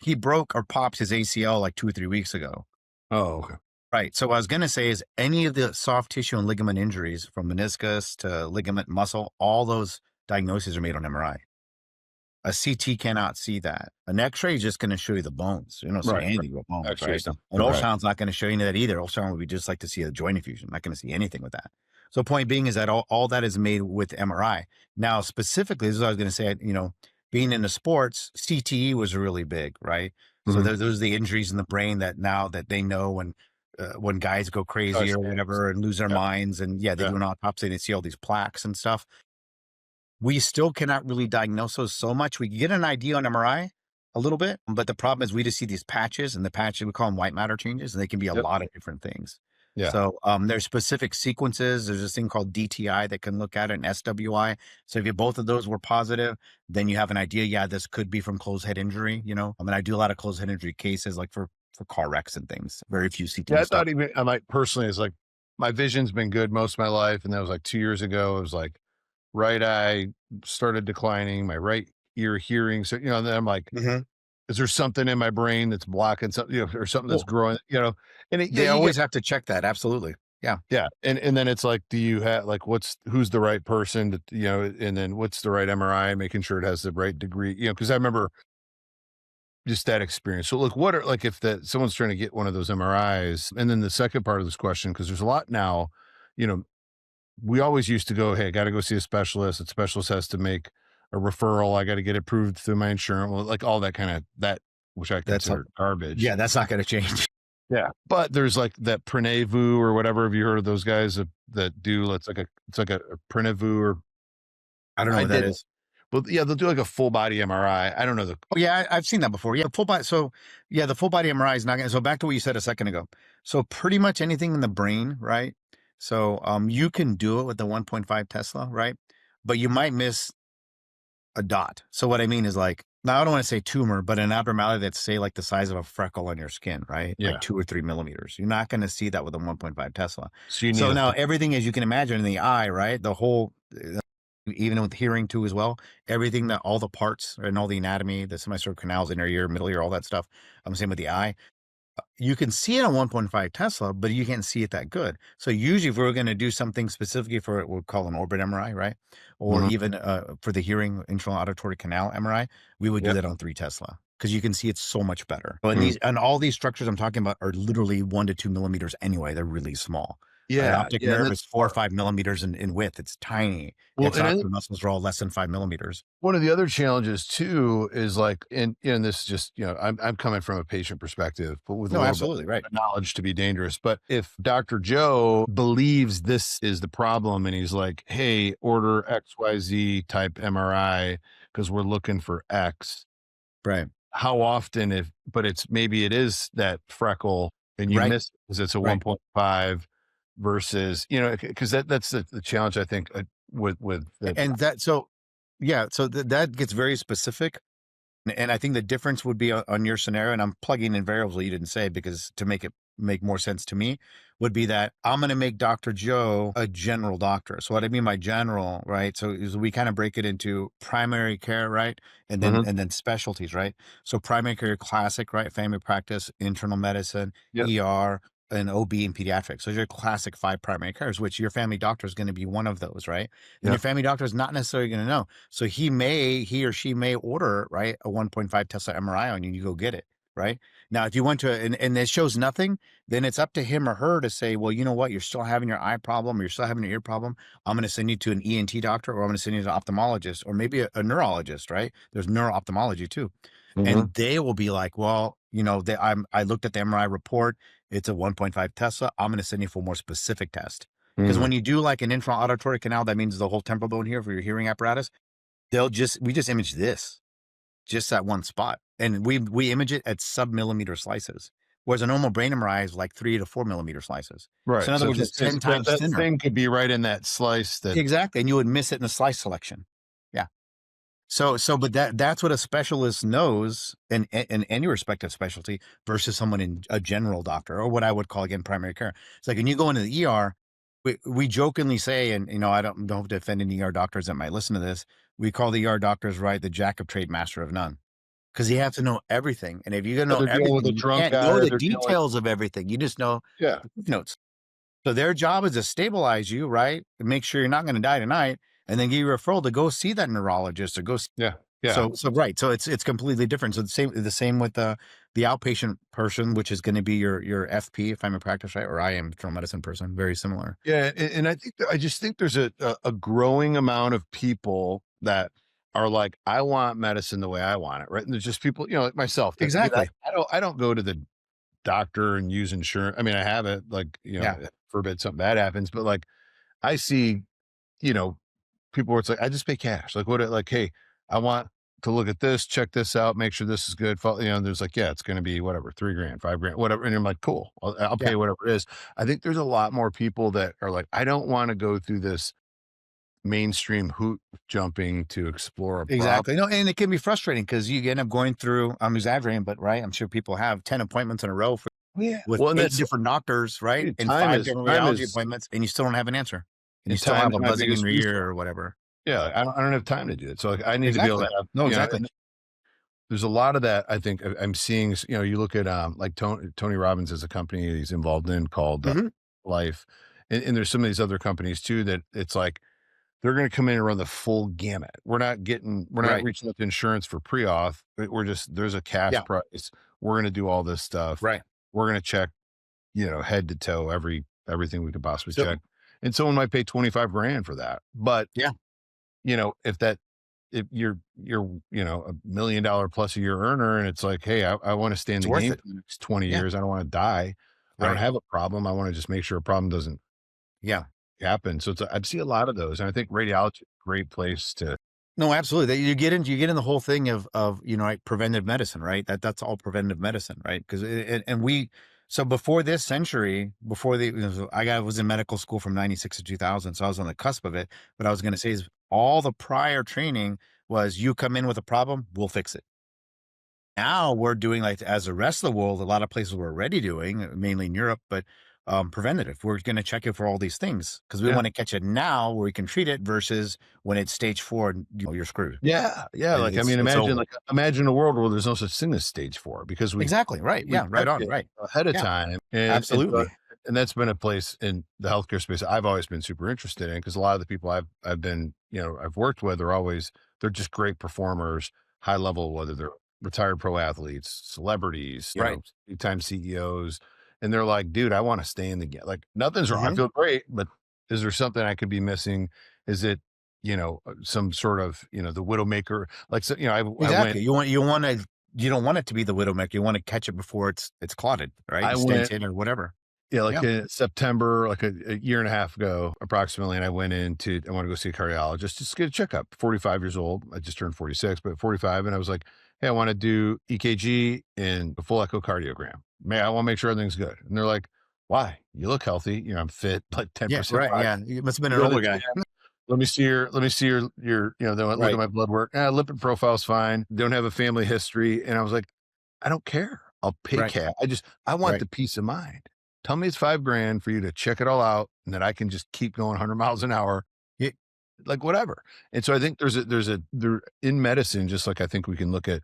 he broke or popped his ACL like 2 or 3 weeks ago. Oh, okay. Right. So what I was going to say is any of the soft tissue and ligament injuries from meniscus to ligament muscle, all those diagnoses are made on MRI. A CT cannot see that. An X-ray is just going to show you the bones. You don't see Right. anything with bones, X-rays right? don't. An Right. ultrasound's not going to show you any of that either. Ultrasound would be just like to see a joint effusion. Not going to see anything with that. So point being is that all that is made with MRI. Now, specifically, this is what I was going to say, being into sports, CTE was really big, right? So Mhm. those are the injuries in the brain that now that they know when guys go crazy or Scans. whatever and lose their Yeah. minds. And yeah, they Yeah. do an autopsy and they see all these plaques and stuff. We still cannot really diagnose those so much. We can get an idea on MRI a little bit, but the problem is we just see these patches, and the patches, we call them white matter changes, and they can be a Yep. lot of different things. Yeah. So there's specific sequences. There's this thing called DTI that can look at it, and SWI. So if you both of those were positive, then you have an idea. Yeah, this could be from closed head injury. I mean, I do a lot of closed head injury cases, like for car wrecks and things. Very few Yeah, CT I stuff. thought even I might personally, it's like my vision's been good most of my life, and that was like 2 years ago. It was like right eye started declining, my right ear hearing. So, and then I'm like, hmm is there something in my brain that's blocking something, or something that's Well, growing, And they you get always have to check that. Absolutely. Yeah. yeah, and then it's like, do you have like who's the right person to, and then what's the right MRI, making sure it has the right degree, because I remember just that experience. So, look, what are like if that someone's trying to get one of those MRIs, and then the second part of this question, because there's a lot now, you know, we always used to go, hey, I got to go see a specialist. A specialist has to make a referral. I got to get approved through my insurance, well, like all that kind of that, which I That's consider garbage. Yeah, that's not going to change. Yeah, but there's like that Preventive or whatever. Have you heard of those guys that do? It's like a Preventive or I don't know I what that did. is. Well, yeah, they'll do like a full body MRI. I don't know the. Oh, yeah, I've seen that before. Yeah, full body. So, yeah, the full body MRI is not going to. So, back to what you said a second ago. So, pretty much anything in the brain, right? So, you can do it with the 1.5 Tesla, right? But you might miss a dot. So, what I mean is like, now I don't want to say tumor, but an abnormality that's say like the size of a freckle on your skin, right? Yeah, Like 2 or 3 millimeters. You're not going to see that with a 1.5 Tesla. so you need So a. now everything, as you can imagine, in the eye, right? The whole even with hearing too as well, everything that all the parts and all the anatomy, the semicircular canals, inner ear, middle ear, all that stuff. I'm same with the eye. You can see it on 1.5 Tesla, but you can't see it that good. So usually if we're going to do something specifically for what we'll call an orbit MRI, right? Or Mhm. even for the hearing internal auditory canal MRI, we would do Yep. that on 3 Tesla because you can see it so much better. And Mm. all these structures I'm talking about are literally 1 to 2 millimeters anyway. They're really small. An Yeah, optic yeah, and nerve is that's 4 or 5 millimeters in width. It's tiny. well, and Exocular muscles are all less than 5 millimeters. one of the other challenges too is like, and this is just, I'm coming from a patient perspective, but with a No, little bit absolutely right. of knowledge to be dangerous. But if Dr. Joe believes this is the problem and he's like, hey, order XYZ type MRI because we're looking for X, Right. how often but maybe it is that freckle and you Right. miss because it's a Right. 1.5 versus, because that's the challenge, I think, with the, And that so yeah, so that gets very specific. And I think the difference would be on your scenario, and I'm plugging in variables you didn't say because to make it make more sense to me, would be that I'm going to make Dr. Joe a general doctor. So what I mean by general, right? So is we kind of break it into primary care, right? And then Mhm. specialties, right? So primary care, classic, right? Family practice, internal medicine, Yep. ER, an OB in pediatrics. So your classic 5 primary cares, which your family doctor is going to be one of those, right? And Yeah. your family doctor is not necessarily going to know. So he or she may order, right, a 1.5 Tesla MRI on you, you go get it, right? Now, if you went to, and it shows nothing, then it's up to him or her to say, well, you know what, you're still having your eye problem, or you're still having your ear problem. I'm going to send you to an ENT doctor, or I'm going to send you to an ophthalmologist, or maybe a neurologist, right? There's neuro-ophthalmology too. And they will be like, well, I looked at the MRI report. It's a 1.5 Tesla. I'm going to send you for a more specific test. Because when you do like an infra auditory canal, that means the whole temporal bone here for your hearing apparatus, we just image this, just that one spot. And we image it at sub-millimeter slices. Whereas a normal brain MRI is like 3 to 4 millimeter slices. Right. So in other words, it's 10 times that thinner. thing could be right in that slice that Exactly. And you would miss it in the slice selection. Yeah. But that's what a specialist knows in any respective specialty versus someone in a general doctor, or what I would call, again, primary care. It's like when you go into the ER, we jokingly say, and I don't have to offend any ER doctors that might listen to this, we call the ER doctors, right, the jack of trade, master of none. Because you have to know everything. And if you're going to know they're dealing with everything, a you drunk can't guy, know or the they're dealing details of everything. You just know yeah. the notes. So their job is to stabilize you, right? And make sure you're not going to die tonight, and then give you a referral to go see that neurologist or go see. Yeah. Yeah. So right. So it's completely different. So the same with the outpatient person, which is going to be your FP, if I'm a practice, right? Or I am a internal medicine person, very similar. Yeah. And I just think there's a growing amount of people that are like, I want medicine the way I want it. Right. And there's just people, like myself. Exactly. I don't go to the doctor and use insurance. I mean, I have it, like, forbid something bad happens, but like I see, people where it's like, I just pay cash. Like hey, I want to look at this, check this out, make sure this is good. There's like, yeah, it's going to be whatever, $3,000, $5,000, whatever. And I'm like, cool, I'll pay whatever it is. I think there's a lot more people that are like, I don't want to go through this mainstream hoot jumping to explore a problem. Exactly. No, and it can be frustrating because you end up going through, I'm exaggerating, but right, I'm sure people have 10 appointments in a row with 8 different doctors, right? Dude, And 5 different radiology appointments, and you still don't have an answer. And you still have a buzzing in your ear or whatever. Yeah, I don't have time to do it. So like, I need to be able to have. No, exactly. There's a lot of that. I think I'm seeing. You look at like Tony Robbins has a company he's involved in called Life, and there's some of these other companies too that it's like they're going to come in and run the full gamut. We're not reaching out to insurance for pre-auth. There's a cash price. We're going to do all this stuff. Right. We're going to check, head to toe everything we could possibly check. And someone might pay $25,000 for that. But if you're $1 million plus a year earner, and it's like, hey, I want to stay in the game for the next 20 years. I don't want to die. I don't have a problem. I want to just make sure a problem doesn't happen. So I see a lot of those. And I think radiology is a great place to. No, absolutely. You get in the whole thing of like preventive medicine, right? That's all preventive medicine, right? Because so before this century, I was in medical school from 96 to 2000, so I was on the cusp of it. What I was going to say is all the prior training was you come in with a problem, we'll fix it. Now we're doing, like, as the rest of the world, a lot of places we're already doing, mainly in Europe, but preventative. We're going to check it for all these things because we want to catch it now where we can treat it versus when it's stage 4 and you're screwed. Yeah. Like, I mean, imagine a world where there's no such thing as stage 4 because exactly right. Yeah. Right on. Right. Ahead of time. And, absolutely. And that's been a place in the healthcare space I've always been super interested in, because a lot of the people I've been, I've worked with they're just great performers, high level, whether they're retired pro athletes, celebrities, time CEOs. And they're like, dude, I want to stay in the game. Like, nothing's wrong. I feel great, but is there something I could be missing? Is it, some sort of, the widowmaker? Like, so, I went, you don't want it to be the widowmaker. You want to catch it before it's clotted, right? I went in or whatever. Yeah, in September, like a year and a half ago, approximately, and I went I want to go see a cardiologist, just get a checkup. 45 years old. I just turned 46, but 45. And I was like, hey, I want to do EKG and a full echocardiogram. I want to make sure everything's good. And they're like, why? You look healthy. I'm fit, like 10%. Yeah, right. Yeah. You must have been an older guy. Let me see your, they went look at my blood work. Lipid profile's fine. Don't have a family history. And I was like, I don't care. I'll pay cash. I want the peace of mind. Tell me it's $5,000 for you to check it all out and that I can just keep going 100 miles an hour. Like, whatever. And so I think there in medicine, just like I think we can look at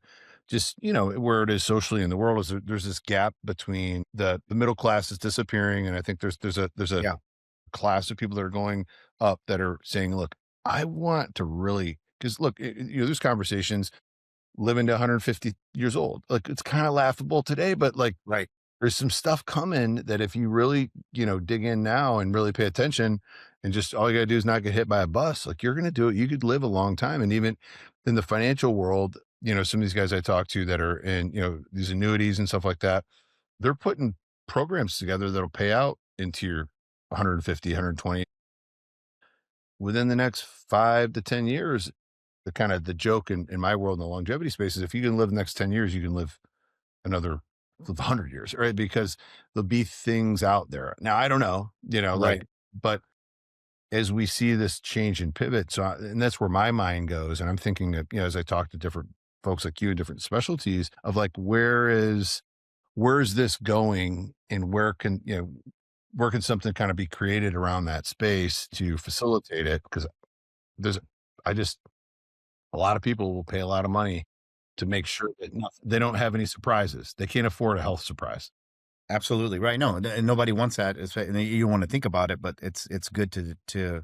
just, where it is socially in the world is there's this gap between the middle class is disappearing. And I think there's a Yeah. class of people that are going up that are saying, look, I want to really, because look, there's conversations living to 150 years old. Like it's kind of laughable today, but like Right. there's some stuff coming that if you really, dig in now and really pay attention and just all you gotta do is not get hit by a bus, like you're gonna do it. You could live a long time. And even in the financial world, some of these guys I talk to that are in, these annuities and stuff like that, they're putting programs together that'll pay out into your 150, 120 within the next 5 to 10 years. The kind of the joke in my world in the longevity space is if you can live the next 10 years, you can live another 100 years, right? Because there'll be things out there. Now, I don't know, Right. but as we see this change and pivot, so, and that's where my mind goes. And I'm thinking that, as I talk to different folks like you in different specialties of like, where's this going and where can something kind of be created around that space to facilitate it? Because there's, I just, a lot of people will pay a lot of money to make sure that they don't have any surprises. They can't afford a health surprise. Absolutely. Right. No, and nobody wants that. And you want to think about it, but it's good to,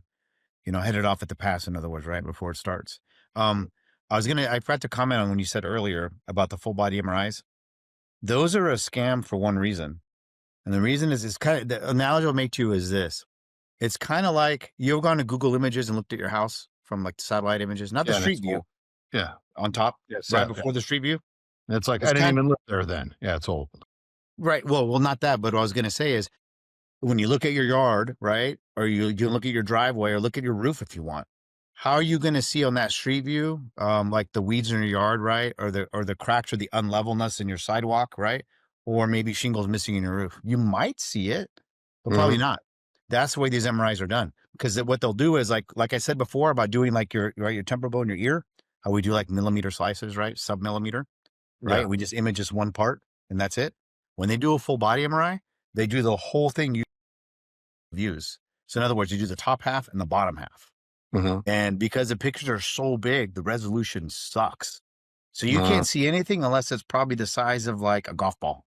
head it off at the pass, in other words, right before it starts. I forgot to comment on when you said earlier about the full body MRIs. Those are a scam for one reason. And the reason is, it's kind of, the analogy I'll make to you is this. It's kind of like, you ever gone to Google Images and looked at your house from like the satellite images, not the Yeah, street view, Yeah. on top, Yes. right Yeah. before the street view. It's like, It's I didn't kind even live there then. Yeah, it's old. right. Well, not that, but what I was going to say is, when you look at your yard, right, or you look at your driveway or look at your roof if you want, how are you going to see on that street view, like the weeds in your yard, right, or the cracks or the unlevelness in your sidewalk, right, or maybe shingles missing in your roof? You might see it, but probably Mhm. not. That's the way these MRIs are done, because what they'll do is, like I said before about doing like your temporal bone in your ear, how we do like millimeter slices, right, sub-millimeter, Yeah. right? We just image just one part and that's it. When they do a full body MRI, they do the whole thing views. So in other words, you do the top half and the bottom half. Mhm. And because the pictures are so big, the resolution sucks. So you Uh, can't see anything unless it's probably the size of like a golf ball.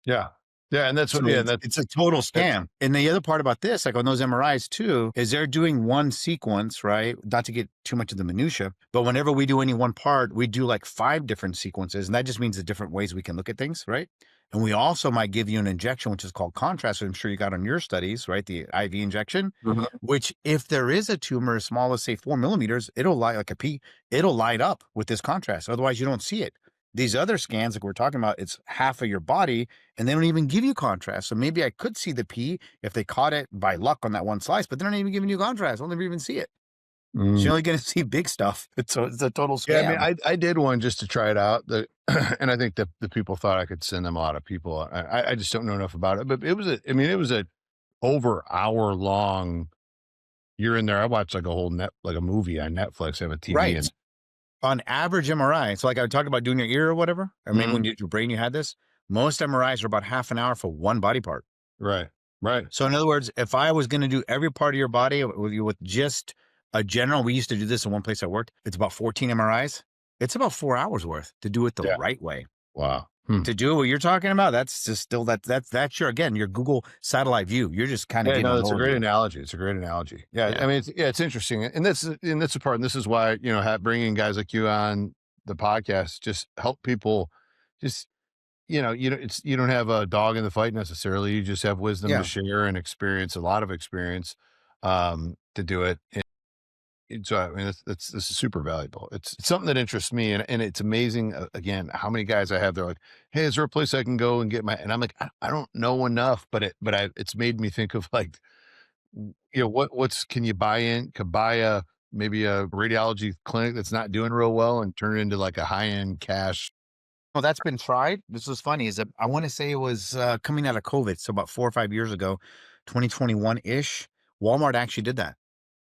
yeah. Yeah, and that's what, So yeah, it's a total that's scam. And the other part about this, like on those MRIs too, is they're doing one sequence, right? Not to get too much of the minutia, but whenever we do any one part, we do like 5 different sequences. And that just means the different ways we can look at things, right? And we also might give you an injection, which is called contrast, which I'm sure you got on your studies, right? The IV injection, Mhm. which if there is a tumor as small as say 4 millimeters, it'll light like a pea, it'll light up with this contrast. Otherwise you don't see it. These other scans, like we're talking about, it's half of your body and they don't even give you contrast. So maybe I could see the pea if they caught it by luck on that one slice, but they're not even giving you contrast. I'll never even see it. So Mm. you're only going to see big stuff. So it's a total Yeah, I mean, scam. I did one just to try it out. And I think that the people thought I could send them a lot of people. I just don't know enough about it. But it was a over hour long. You're in there. I watched like a whole like a movie on Netflix. I have a TV Right. and On average MRI, so like I talked about doing your ear or whatever, or maybe when Mhm. you did your brain, you had this. Most MRIs are about half an hour for one body part. Right. Right. So in other words, if I was going to do every part of your body with just a general, we used to do this in one place I worked. It's about 14 MRIs. It's about 4 hours worth to do it the Yeah. right way. Wow. Hmm. To do what you're talking about, that's just still that's your, again, your Google satellite view. You're just kind of Yeah, getting no, an that's a great overview. analogy. It's a great analogy. Yeah, Yeah. I mean, it's interesting, and that's the part, and this is why bringing guys like you on the podcast just help people. Just you don't have a dog in the fight necessarily. You just have wisdom to Yeah. share and experience, a lot of experience, to do it. And so I mean, this is super valuable. It's something that interests me, and it's amazing again how many guys I have. They're like, "Hey, is there a place I can go and get my?" And I'm like, I don't know enough, it's made me think of like what's can you buy in could buy a maybe a radiology clinic that's not doing real well and turn it into like a high-end cash. Well, that's been tried. This was funny. Is that I want to say it was coming out of COVID, so about 4 or 5 years ago, 2021 ish. Walmart actually did that.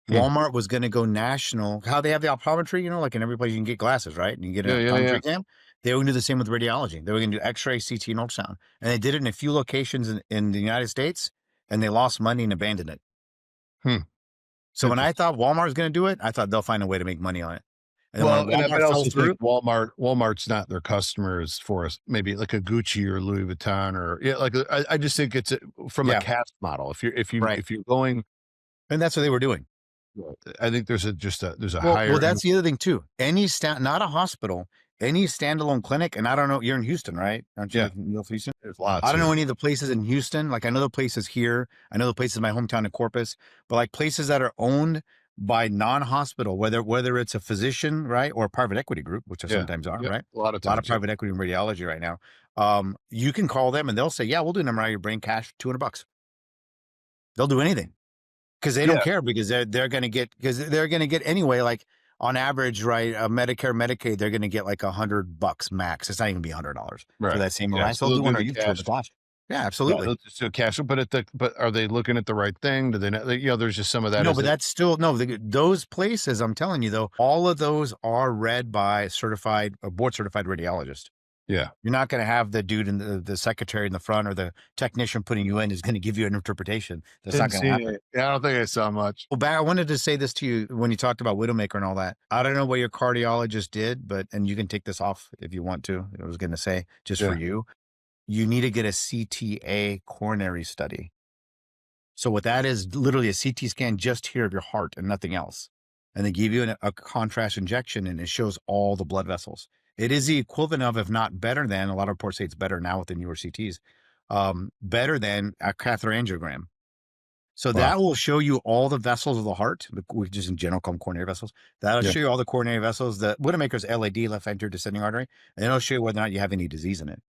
Hmm. Walmart was going to go national. How they have the optometry, like in every place you can get glasses, right? And you get Yeah, an yeah, optometry yeah. exam. They were going to do the same with radiology. They were going to do X-ray, CT, and ultrasound, and they did it in a few locations in the United States, and they lost money and abandoned it. Hmm. So when I Interesting. thought Walmart was going to do it, I thought they'll find a way to make money on it. And when Well, and I Walmart fell also think through, Walmart's not their customers for us, maybe like a Gucci or Louis Vuitton or yeah, like, I just think it's from a yeah, caste model. right. If you're going, And that's what they were doing. I think there's a Well, higher that's the other thing too. Not a hospital, any standalone clinic. And I don't know, you're in Houston, right? Aren't you yeah, like in North Houston? there's I lots don't know here. any of the places in Houston. Like I know the places here. I know the places in my hometown of Corpus, but like places that are owned by non-hospital, whether it's a physician, right, or a private equity group, which they Yeah. sometimes are, Yep. right? A lot of A lot of times, yep. private equity in radiology right now. You can call them and they'll say, "Yeah, we'll do an MRI of your brain, cash, $200." They'll do anything because they don't Yeah, care because they're going to get anyway. Like on average, right? Medicare, Medicaid, they're going to get like $100 max. It's not even be $100 for right. that same Yeah, MRI. so So they'll they'll do do one or the you for cash. the cost. Yeah, Yeah, absolutely. they'll just do cash, but are they looking at the right thing? Do they not, there's just some of that No, is but it that's still no. Those places, I'm telling you though, all of those are read by a board certified radiologist. yeah. You're not going to have the dude in the secretary in the front or the technician putting you in is going to give you an interpretation. That's not Didn't going to see happen. it. Yeah, I don't think I saw much. Well, I wanted to say this to you when you talked about Widowmaker and all that. I don't know what your cardiologist did, and you can take this off if you want to. I was going to say just for Yeah. you need to get a CTA coronary study. So what that is, literally a CT scan just here of your heart and nothing else. And they give you a contrast injection and it shows all the blood vessels. It is the equivalent of, if not better than, a lot of reports say it's better now with the newer CTs, better than a catheter angiogram. So Wow. that will show you all the vessels of the heart, we just in general call them coronary vessels. That'll Yeah. show you all the coronary vessels. The Widowmaker's LAD, left anterior descending artery, and it'll show you whether or not you have any disease in it.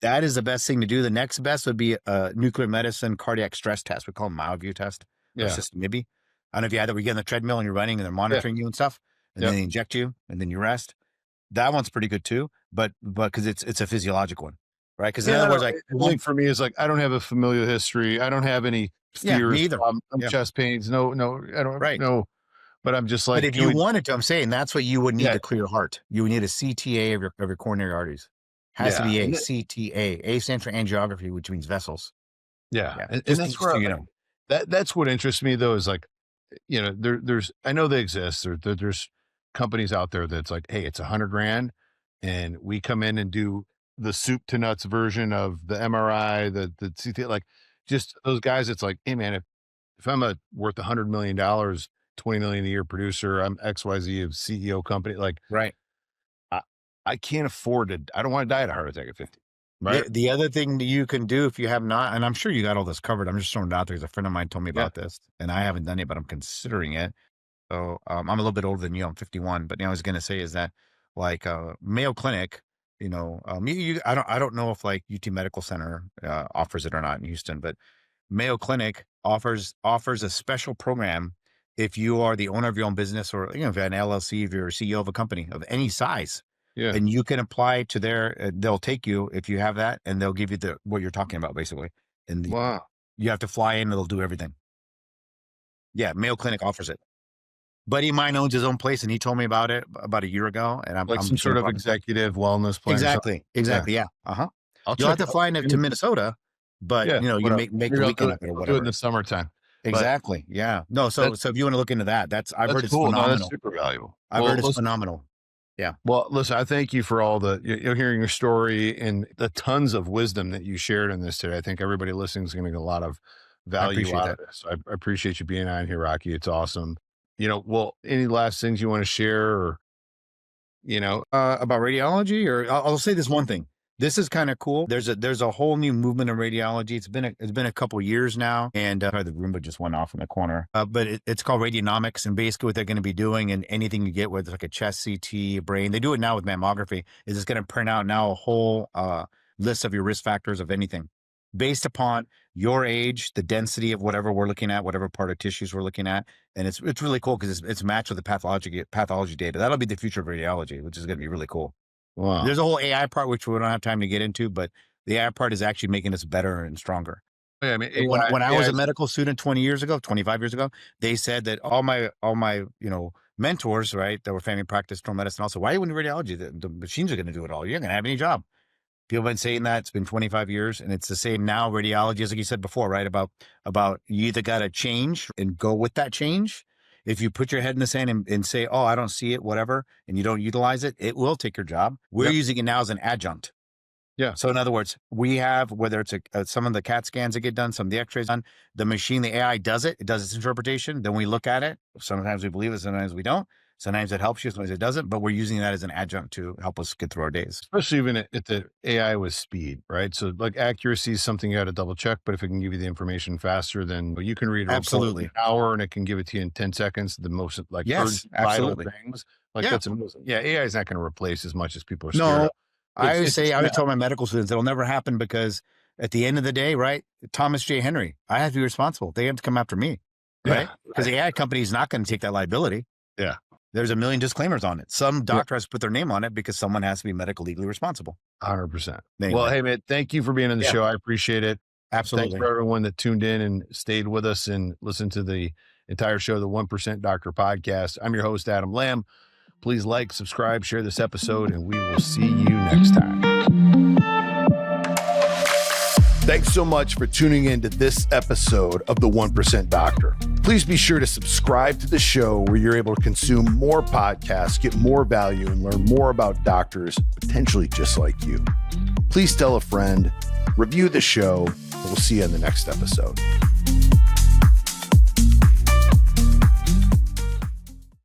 That is the best thing to do. The next best would be a nuclear medicine cardiac stress test. We call them MyoView test or Yeah. SysMIB. I don't know if you had that. We get on the treadmill and you're running and they're Yeah. monitoring you and stuff, and Yep. then they inject you and then you rest. That one's pretty good too, but because it's a physiologic one, right? Because in Yeah, other words, like I think for me, it's like, I don't have a familial history. I don't have any yeah, me fears either. from Yeah, chest pains. No, no, I don't right. know. But I'm just But like, if you wanted to, I'm saying that's what you would need yeah, to clear your heart. You would need a CTA of your coronary arteries. Has to yeah, be a and CTA. A stands for angiography, which means vessels. yeah, Yeah, and that's just so where you know. that's what interests me though is like, there's I know they exist. There's companies out there that's like, hey, it's 100 grand, and we come in and do the soup to nuts version of the MRI, the CT, like just those guys. It's like, hey man, if I'm a worth $100 million, 20 million a year producer, I'm XYZ of CEO company, like Right. I, I can't afford it. I don't want to die of a heart attack at 50. Right. The other thing that you can do if you have not, and I'm sure you got all this covered. I'm just throwing it out there because a friend of mine told me Yeah. about this, and I haven't done it, but I'm considering it. So I'm a little bit older than you. I'm 51, but I was going to say is that like Mayo Clinic, I don't know if like UT Medical Center offers it or not in Houston, but Mayo Clinic offers a special program if you are the owner of your own business or if you're an LLC, if you're a CEO of a company of any size, Yeah. and you can apply to they'll take you if you have that, and they'll give you what you're talking about basically, and Wow. you have to fly in, and they'll do everything. Yeah, Mayo Clinic offers it. Buddy of mine owns his own place, and he told me about it about a year ago, and Like I'm some just sort gonna of executive wellness plan or something. Yeah. exactly, yeah, I'll You'll have check to fly it. to Minnesota, but Yeah. you Whatever. make Maybe the I'll do weekend it. of it or I'll do it in whatever. the summertime. But Exactly. Yeah. No. So that if you want to look into that, I've that's heard it's cool. No, that's phenomenal. super valuable. I've heard it's phenomenal. Yeah. Well, listen, I thank you for all the hearing your story and the tons of wisdom that you shared in this today. I think everybody listening is going to get a lot of I value appreciate out of that. this. I appreciate you being on here, Rocky. It's awesome. Well, any last things you want to share or, About radiology, or I'll say this one thing. This is kind of cool. There's a whole new movement in radiology. It's been a couple years now, and the Roomba just went off in the corner. But it's called radionomics, and basically what they're going to be doing, and anything you get with like a chest CT, brain, they do it now with mammography. Is it's going to print out now a whole list of your risk factors of anything, based upon your age, the density of whatever we're looking at, whatever part of tissues we're looking at, and it's really cool because it's matched with the pathology data. That'll be the future of radiology, which is going to be really cool. wow. There's a whole AI part, which we don't have time to get into, but the AI part is actually making us better and stronger. Yeah, I mean, When I was AI a medical student 20 years ago, 25 years ago, they said that all my mentors, right, that were family practice, internal medicine, also, why are you in radiology? The machines are going to do it all. You're not going to have any job. People have been saying that. It's been 25 years, and it's the same now. Radiology, as like you said before, right, about you either got to change and go with that change. if you put your head in the sand and say, oh, I don't see it, whatever, and you don't utilize it, it will take your job. We're using it now as an adjunct. Yeah. So in other words, we have, whether it's some of the CAT scans that get done, some of the x-rays done, the machine, the AI does it does its interpretation. Then we look at it. Sometimes we believe it, sometimes we don't. Sometimes it helps you, sometimes it doesn't, but we're using that as an adjunct to help us get through our days. Especially even at the AI with speed, right? So like accuracy is something you got to double check, but if it can give you the information faster, then you can read a report in an hour and it can give it to you in 10 seconds. The most like vital things. Like that's amazing. Yeah, AI is not going to replace as much as people are scared of. I always say, I would tell my medical students, it'll never happen because at the end of the day, right? Thomas J. Henry, I have to be responsible. They have to come after me, right? Because the AI company is not going to take that liability. Yeah. There's a million disclaimers on it. Some doctor has to put their name on it because someone has to be medical legally responsible. 100%. Anyway. Well, hey, man, thank you for being on the show. I appreciate it. Absolutely. Thanks for everyone that tuned in and stayed with us and listened to the entire show, the 1% Doctor Podcast. I'm your host, Adam Lamb. Please like, subscribe, share this episode, and we will see you next time. Thanks so much for tuning in to this episode of the 1% Doctor. Please be sure to subscribe to the show where you're able to consume more podcasts, get more value, and learn more about doctors potentially just like you. Please tell a friend, review the show, and we'll see you in the next episode.